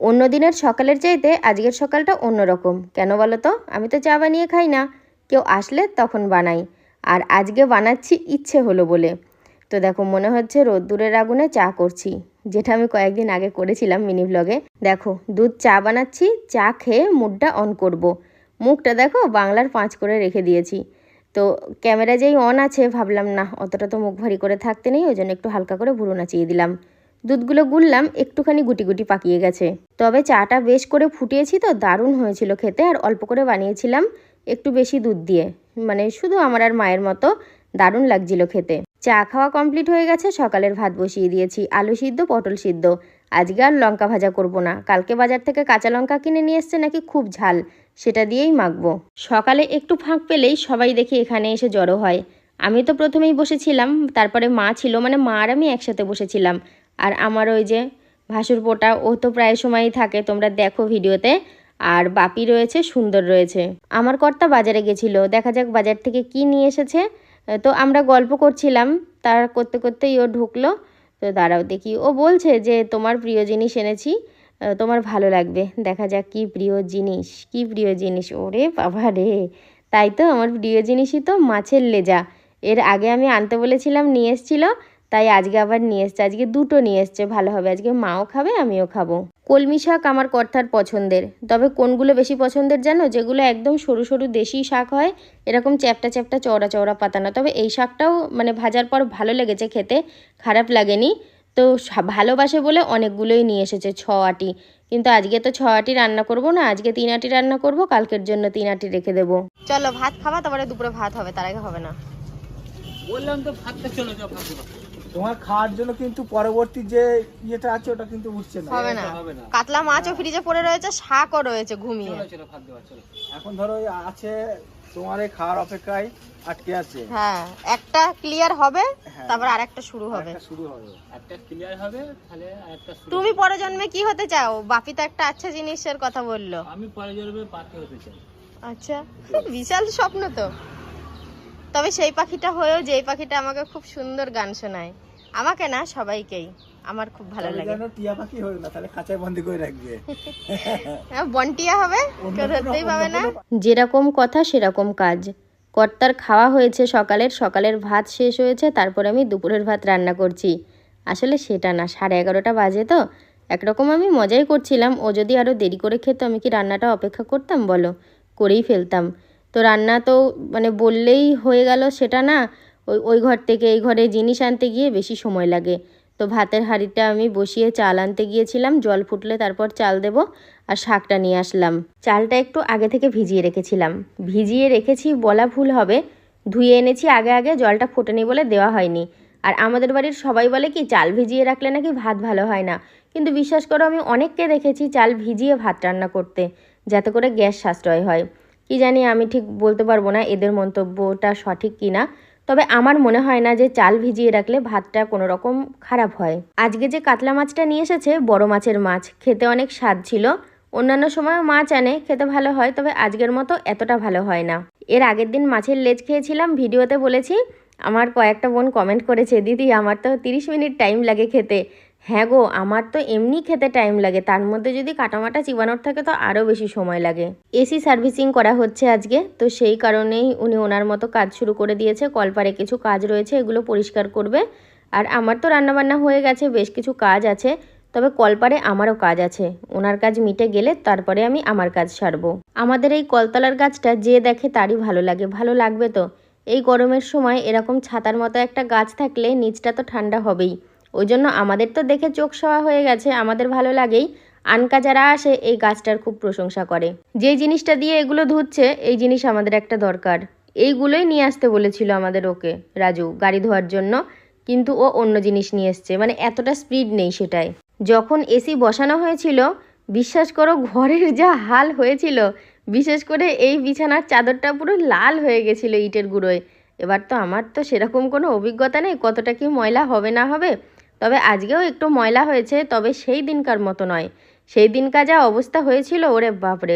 অন্য দিনের সকালের চাইতে আজকের সকালটা অন্যরকম। কেন বলো তো? আমি তো চা বানিয়ে খাই না, কেউ আসলে তখন বানাই। আর আজকে বানাচ্ছি ইচ্ছে হলো বলে। তো দেখো, মনে হচ্ছে রোদ্দুরের আগুনে চা করছি, যেটা আমি কয়েকদিন আগে করেছিলাম মিনি ব্লগে। দেখো, দুধ চা বানাচ্ছি, চা খেয়ে মুডটা অন করব। মুখটা দেখো বাংলার 5 করে রেখে দিয়েছি। তো ক্যামেরা যেই অন আছে, ভাবলাম না অতটা তো মুখ ভারী করে থাকতে নেই, ওই জন্য একটু হালকা করে ভুরু নাচিয়ে দিলাম। দুধগুলো গুললাম, একটুখানি গুটি গুটি পাকিয়ে গেছে। তবে চাটা বেশ করে ফুটিয়েছি তো দারুণ হয়েছিল খেতে। আর অল্প করে বানিয়েছিলাম, একটু বেশি দুধ দিয়ে, মানে শুধু আমার আর মায়ের মতো। দারুণ লাগছিল খেতে। চা খাওয়া কমপ্লিট হয়ে গেছে, সকালের ভাত বসিয়ে দিয়েছি, আলু সিদ্ধ, পটল সিদ্ধ। আজকে আর লঙ্কা ভাজা করব না, কালকে বাজার থেকে কাঁচা লঙ্কা কিনে নিয়ে এসছে নাকি খুব ঝাল, সেটা দিয়েই মাখবো। সকালে একটু ফাঁক পেলেই সবাই দেখি এখানে এসে জড়ো হয়। আমি তো প্রথমেই বসেছিলাম, তারপরে মা ছিল, মানে মা আর আমি একসাথে বসেছিলাম। আর আমার ওই যে ভাসুরপোটা, ও তো প্রায় সময়ই থাকে, তোমরা দেখো ভিডিওতে। আর বাপি রয়েছে, সুন্দর রয়েছে। আমার কর্তা বাজারে গেছিল, দেখা যাক বাজার থেকে কি নিয়ে এসেছে। তো আমরা গল্প করছিলাম, তার করতে করতেই ও ঢুকলো। তো দাঁড়াও দেখি, ও বলছে যে তোমার প্রিয় জিনিস এনেছি, তোমার ভালো লাগবে। দেখা যাক কি প্রিয় জিনিস, কি প্রিয় জিনিস। ওরে বাবা রে, তাই তো, আমার প্রিয় জিনিসই তো মাছের লেজা। এর আগে আমি আনতে বলেছিলাম, নিয়ে এসেছিলো, তাই আজকে আবার নিয়ে এসছে। আজকে দুটো নিয়ে এসছে, ভালো হবে, আজকে মাও খাবে আমিও খাবো। কলমি শাক আমার কর্তার পছন্দের, তবে কোনগুলো বেশি পছন্দের জানো? যেগুলো একদম সরু সরু দেশি শাক হয়, এরকম চ্যাপটা চ্যাপটা চওড়া চওড়া পাতা না। তবে এই শাকটাও মানে ভাজার পর ভালো লেগেছে খেতে, খারাপ লাগেনি। তো ভালোবাসে বলে অনেকগুলোই নিয়ে এসেছে, 6 আটি। কিন্তু আজকে তো 6 আটি রান্না করব না, আজকে 3 আটি রান্না করব, কালকের জন্য 3 আটি রেখে দেবো। চলো ভাত খাওয়া, তারপরে দুপুরে ভাত হবে, তার আগে হবে না। বললাম তো ভাতটা চলে যাও, ভাত তোমার খাওয়ার জন্য, কিন্তু পরবর্তী যে ইয়েটা আছে ওটা কিন্তু উঠছে না, হবে না। কাতলা মাছও ফ্রিজে পড়ে রয়েছে, শাকও রয়েছে ঘুমিয়ে। চলো ভাত দেওয়া, চলো। এখন ধরো আছে তোমার এই খাওয়ার অপেক্ষায় আটকে আছে। হ্যাঁ, একটা ক্লিয়ার হবে, তারপর আরেকটা শুরু হবে। একটা ক্লিয়ার হবে, তাহলে আরেকটা শুরু। তুমি পরের জন্মে কি হতে চাও? বাপি তো একটা আচ্ছা জিনিসের কথা বললো। আমি পরের জন্মে পাখি হতে চাই। আচ্ছা, বিশাল স্বপ্ন তো। তবে সেই পাখিটা হয়েও, যেই পাখিটা আমাকে খুব সুন্দর গান শোনায়, আমাকে না সবাইকেই, আমার খুব ভালো লাগে। যেন টিয়া পাখি হয় না, তাহলে খাঁচায় বন্দি করে রাখবে। বন্টিয়া হবে, কেউ ধরতেই পাবে না। যেরকম কথা সেরকম কাজ। কর্তার খাওয়া হয়েছে, সকালের ভাত শেষ হয়েছে, তারপর আমি দুপুরের ভাত রান্না করছি। আসলে সেটা না, 11:30 বাজে তো। একরকম আমি মজাই করছিলাম, ও যদি আরও দেরি করে খেত আমি কি রান্নাটা অপেক্ষা করতাম বলো? করেই ফেলতাম। তো রান্না তো মানে বললেই হয়ে গেল সেটা না, ওই ঘর থেকে এই ঘরে জিনিস আনতে গিয়ে বেশি সময় লাগে। তো ভাতের হাঁড়িটা আমি বসিয়ে চাল আনতে গিয়েছিলাম, জল ফুটলে তারপর চাল দেব। আর শাকটা নিয়ে আসলাম। চালটা একটু আগে থেকে ভিজিয়ে রেখেছিলাম, ভিজিয়ে রেখেছি বলা ভুল হবে, ধুয়ে এনেছি আগে আগে, জলটা ফোটেনি বলে দেওয়া হয়নি। আর আমাদের বাড়ির সবাই বলে কি চাল ভিজিয়ে রাখলে নাকি ভাত ভালো হয় না, কিন্তু বিশ্বাস করো আমি অনেককে দেখেছি চাল ভিজিয়ে ভাত রান্না করতে, যাতে করে গ্যাস সাশ্রয় হয়। কি জানি, আমি ঠিক বলতে পারবো না এদের মন্তব্যটা সঠিক কিনা। তবে আমার মনে হয় না যে চাল ভিজিয়ে রাখলে ভাতটা কোনো রকম খারাপ হয়। আজকে যে কাতলা মাছটা নিয়ে এসেছে, বড় মাছের মাছ, খেতে অনেক স্বাদ ছিল। অন্যান্য সময়ও মাছ আনে, খেতে ভালো হয়, তবে আজকের মতো এতটা ভালো হয় না। এর আগের দিন মাছের লেজ খেয়েছিলাম, ভিডিওতে বলেছি। আমার কয়েকটা বোন কমেন্ট করেছে, দিদি আমার তো 30 মিনিট টাইম লাগে খেতে। হ্যাঁ গো, আমার তো এমনি খেতে টাইম লাগে, তার মধ্যে যদি কাটামাটা চিবানোর থাকে তো আরও বেশি সময় লাগে। এসি সার্ভিসিং করা হচ্ছে আজকে, তো সেই কারণেই উনি ওনার মতো কাজ শুরু করে দিয়েছে। কলপারে কিছু কাজ রয়েছে, এগুলো পরিষ্কার করবে। আর আমার তো রান্নাবান্না হয়ে গেছে, বেশ কিছু কাজ আছে, তবে কলপারে আমারও কাজ আছে। ওনার কাজ মিটে গেলে তারপরে আমি আমার কাজ সারবো। আমাদের এই কলতলার গাছটা যে দেখে তারই ভালো লাগে, ভালো লাগবে তো। এই গরমের সময় এরকম ছাতার মতো একটা গাছ থাকলে নিচটা তো ঠান্ডা হবেই। ওই জন্য আমাদের তো দেখে চোখ সওয়া হয়ে গেছে, আমাদের ভালো লাগেই। আনকা যারা আসে এই গাছটার খুব প্রশংসা করে। যে জিনিসটা দিয়ে এগুলো ধুচ্ছে, এই জিনিস আমাদের একটা দরকার। এইগুলোই নিয়ে আসতে বলেছিল আমাদের ওকে রাজু গাড়ি ধোয়ার জন্য, কিন্তু ও অন্য জিনিস নিয়ে এসছে, মানে এতটা স্পিড নেই সেটাই। যখন এসি বসানো হয়েছিল, বিশ্বাস করো ঘরের যা হাল হয়েছিল, বিশেষ করে এই বিছানার চাদরটা পুরো লাল হয়ে গেছিলো ইটের গুঁড়োয়। এবার তো আমার তো সেরকম কোনো অভিজ্ঞতা নেই কতটা কি ময়লা হবে না হবে, তবে আজকেও একটু ময়লা হয়েছে, তবে সেই দিনকার মতো নয়। সেই দিনকার যা অবস্থা হয়েছিল, ওরে বাপরে।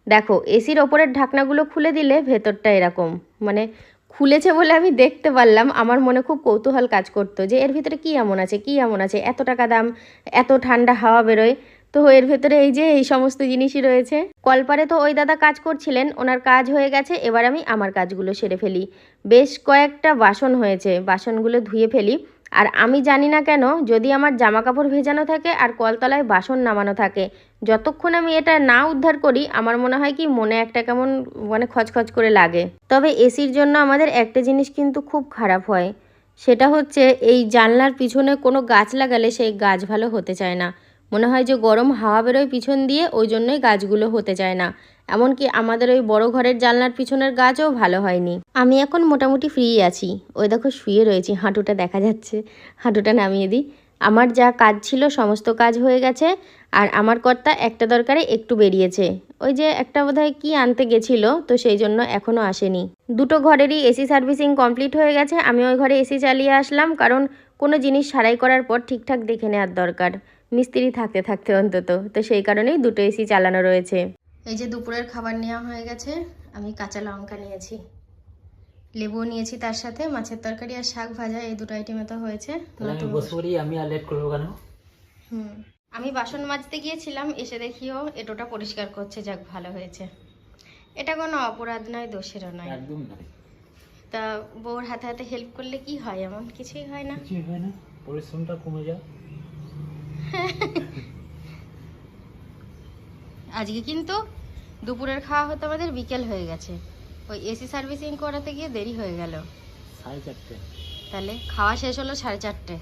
দেখো, এসির ওপরের ঢাকনাগুলো খুলে দিলে ভেতরটা এরকম, মানে খুলেছে বলে আমি দেখতে পারলাম। আমার মনে খুব কৌতূহল কাজ করতো যে এর ভিতরে কি এমন আছে, কি এমন আছে, এত টাকা দাম, এত ঠান্ডা হাওয়া বেরোয়। তো এর ভেতরে এই যে এই সমস্ত জিনিসই রয়েছে। কলপারে তো ওই দাদা কাজ করছিলেন, ওনার কাজ হয়ে গেছে, এবার আমি আমার কাজগুলো সেরে ফেলি। বেশ কয়েকটা বাসন হয়েছে, বাসনগুলো ধুয়ে ফেলি। আর আমি জানি না কেন, যদি আমার জামা কাপড় ভেজানো থাকে আর কলতলায় বাসন নামানো থাকে, যতক্ষণ আমি এটা না উদ্ধার করি আমার মনে হয় কি মনে একটা কেমন মানে খচখচ করে লাগে। তবে এসির জন্য আমাদের একটা জিনিস কিন্তু খুব খারাপ হয়, সেটা হচ্ছে এই জানলার পিছনে কোনো গাছ লাগালে সেই গাছ ভালো হতে চায় না। মনে হয় যে গরম হাওয়া বেরোয় পিছন দিয়ে, ওই জন্যই গাছগুলো হতে চায় না। এমনকি আমাদের ওই বড় ঘরের জানলার পিছনের গাছও ভালো হয়নি। আমি এখন মোটামুটি ফ্রি আছি। ওই দেখো শুয়ে রয়েছি, হাঁটুটা দেখা যাচ্ছে, হাঁটুটা নামিয়ে দিই। আমার যা কাজ ছিল সমস্ত কাজ হয়ে গেছে। আর আমার কর্তা একটা দরকারে একটু বেরিয়েছে, ওই যে একটা বোধহয় কি আনতে গেছিল, তো সেই জন্য এখনও আসেনি। দুটো ঘরেরই এসি সার্ভিসিং কমপ্লিট হয়ে গেছে। আমি ওই ঘরে এসি চালিয়ে আসলাম, কারণ কোনো জিনিস সারাই করার পর ঠিকঠাক দেখে নেওয়ার দরকার, মিস্ত্রি থাকতে থাকতে অন্তত। তো সেই কারণেই দুটো এসি চালানো রয়েছে। এই যে দুপুরের খাবার নেওয়া হয়ে গেছে। আমি কাঁচা লঙ্কা নিয়েছি, লেবু নিয়েছি, তার সাথে মাছের তরকারি আর শাক ভাজা, এই দুটো আইটেমে তো হয়েছে। আমি আর লেট করবো কেন? আমি বাসন মাজতে গিয়েছিলাম, এসে দেখিও এটোটা পরিষ্কার করছে, যাক ভালো হয়েছে। এটা কোনো অপরাধ নয়, দোষেরও নয়, একদম নয়। তা বউর হাতে হাতে হেল্প করলে কি হয়? এমন কিছুই হয় না, কিছুই হয় না, পরিশ্রমটা কমে যায়। আজকে কিন্তু দুপুরের খাওয়া হতে আমাদের বিকেল হয়ে গেছে, ওই এসি সার্ভিসিং করাতে গিয়ে দেরি হয়ে গেল 4:30। তাহলে খাওয়া শেষ হলো 4:30,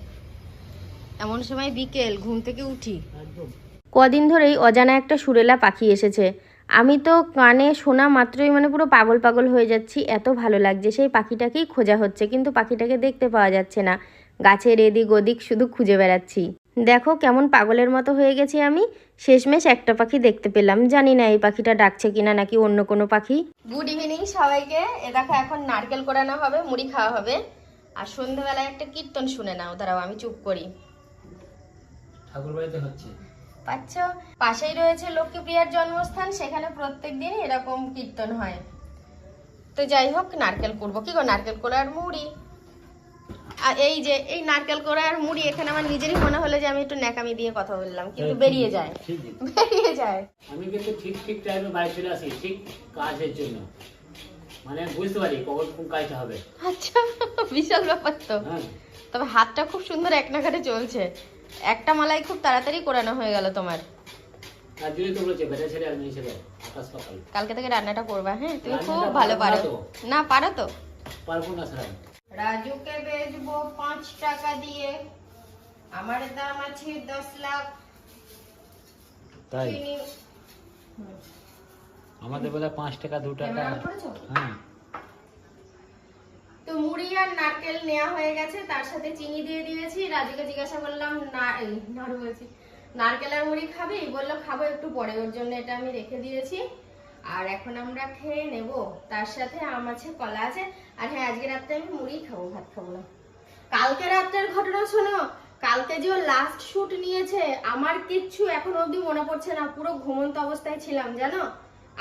এমন সময় বিকেল, ঘুম থেকে উঠি। একদম। কদিন ধরেই অজানা একটা সুরেলা পাখি এসেছে। আমি তো কানে শোনা মাত্রই মানে পুরো পাগল পাগল হয়ে যাচ্ছি, এত ভালো লাগছে। সেই পাখিটাকেই খোঁজা হচ্ছে, কিন্তু পাখিটাকে দেখতে পাওয়া যাচ্ছে না। গাছের এদিক ওদিক শুধু খুঁজে বেড়াচ্ছি। দেখো কেমন পাগলের মতো হয়ে গেছি আমি। শেষমেশ একটা পাখি দেখতে পেলাম, জানি না এই পাখিটা ডাকছে কিনা নাকি অন্য কোনো পাখি। গুড ইভিনিং সবাইকে। এ দেখো এখন নারকেল কোরানো হবে, মুড়ি খাওয়া হবে, আর সন্ধ্যাবেলায় একটা কীর্তন শুনে নাও। দাঁড়াও আমি চুপ করি। ঠাকুর বাড়িতে হচ্ছে, পাচ্ছ, পাশেই রয়েছে লক্ষ্মীপ্রিয়ার জন্মস্থান, সেখানে প্রত্যেকদিন এরকম কীর্তন হয়। তো যাই হোক, নারকেল করবো। কি গো, নারকেল কোড়া আর মুড়ি। আর এই যে এই নারকেল কোড়া আর মুড়ি, এখানে আমার নিজেরই মনে হলো যে আমি একটু ন্যাকামি দিয়ে কথা বললাম, কিন্তু বেরিয়ে যায়, বেরিয়ে যায়। আমি কিন্তু ঠিক ঠিক টাইমে বাড়ি চলে আসি, ঠিক কাজের জন্য, মানে বুঝতে পারি কখন কোন কাজটা হবে। আচ্ছা, বিশাল ব্যাপার তো। তবে হাতটা খুব সুন্দর এক নাগাড়ে চলছে। একটা মালাই খুব তাড়াতাড়ি কোরানো হয়ে গেল তোমার। তার জন্যই তো বলেছে বেটা ছেলে আর মেয়ে ছেলে আকাশ পাতাল। কালকে থেকে রান্নাটা করবা, হ্যাঁ? তুমি খুব ভালো পারো। না পারো তো? পারবো না স্যার। রাজুকে বেচবো 5 টাকা দিয়ে, আমার দাম আছে 10 লাখ। তাই আমাদের বলে 5 টাকা 2 টাকা। হ্যাঁ, তো মুড়ি আর নারকেল নেওয়া হয়ে গেছে, তার সাথে চিনি দিয়ে দিয়েছি। রাজুকে জিজ্ঞাসা করলাম নাড়ু বলছি, নারকেল আর মুড়ি খাবি? বললো খাবো একটু পরে, ওর জন্য এটা আমি রেখে দিয়েছি। আর এখন আমরা খেয়ে নেব, তার সাথে আম আছে, কলা আছে। আর হ্যাঁ, আজকে রাত্রে আমি মুড়ি খাবো, ভাত খাবো না। কালকে রাত্রের ঘটনা শোনো। কালকে যে লাস্ট শুট নিয়েছে, আমার কিচ্ছু এখন অবধি মনে পড়ছে না, পুরো ঘুমন্ত অবস্থায় ছিলাম জানো।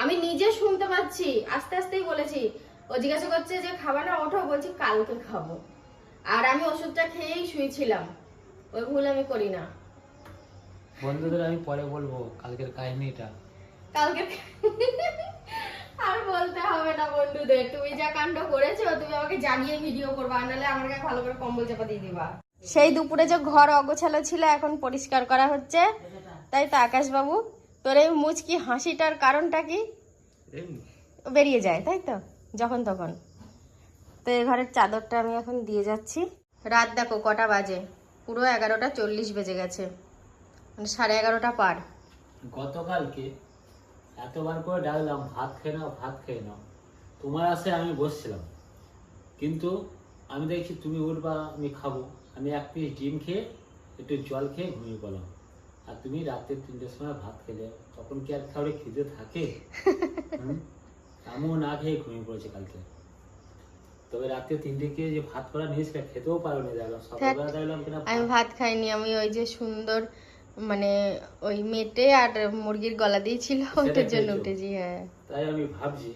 আমি নিজে শুনতে পাচ্ছি, আস্তে আস্তেই বলেছি। ও জিজ্ঞাসা করছে যে খাবা না, ওঠো, বলছি কালকে খাবো। আর আমি ওষুধটা খেয়েই শুয়েছিলাম, ওই ভুল আমি করি না। বন্ধুদের আমি পরে বলবো কালকের কাহিনীটা। কালকে আর বলতে হবে না বন্ধুদের, তুমি যা কাণ্ড করেছো তুমি আমাকে জানিয়ে ভিডিও করবা, নাহলে আমার গায়ে ভালো করে কম্বল চাপা দিয়ে দিবা। সেই দুপুরে যে ঘর অগোছালো ছিল এখন পরিষ্কার করা হচ্ছে, তাই তো আকাশ বাবু? তোর এই মুচকি হাসিটার কারণটা কি? বেরিয়ে যায় তাই তো যখন তখন। তো এই ঘরের চাদরটা আমি এখন দিয়ে যাচ্ছি। রাত দেখো কটা বাজে, পুরো 11:40 বেজে গেছে, মানে 11:30 পার। গতকালকে এতবার করে ডাকলাম ভাত খেয়ে নাও, ভাত খেয়ে নাও। তোমার আসে আমি বসছিলাম, কিন্তু আমি দেখছি তুমি উঠবা, আমি খাবো। আমি 1 পিস ডিম খেয়ে একটু জল খেয়ে ঘুমিয়ে পড়লাম, আর তুমি রাত্রে 3টের সময় ভাত খেলে। তখন কি আর খাওয়ারে খিদে থাকে? আমিও না খেয়ে ঘুমিয়ে পড়েছি কালকে। তবে রাত্রে 3টে কে যে ভাত করা নিয়েছিল খেতেও পারো না, দেখলাম সকালবেলা দেখলাম কিনা। আমি ভাত খাইনি, আমি ওই যে সুন্দর মানে ওই মেটে আর মুরগির গলা দিয়েছিল, ওটার জন্য উঠেছি। হ্যাঁ, তাই আমি ভাবছি,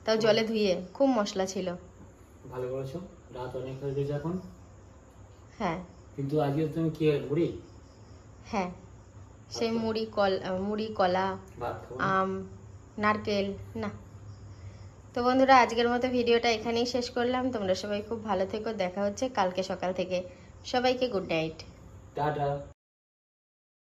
তাও জলে ধুয়ে, খুব মশলা ছিল। ভালো করেছো, রাত অনেক হয়ে গেছে এখন। হ্যাঁ, কিন্তু আজকে তুমি কি মুড়ি? হ্যাঁ, সেই মুড়ি কলা ভাত খাবো। আম নারকেল না। তো বন্ধুরা আজকের মতো ভিডিওটা এখানেই শেষ করলাম। তোমরা সবাই খুব ভালো থেকো, দেখা হচ্ছে কালকে সকাল থেকে। সবাইকে গুড নাইট। টাটা।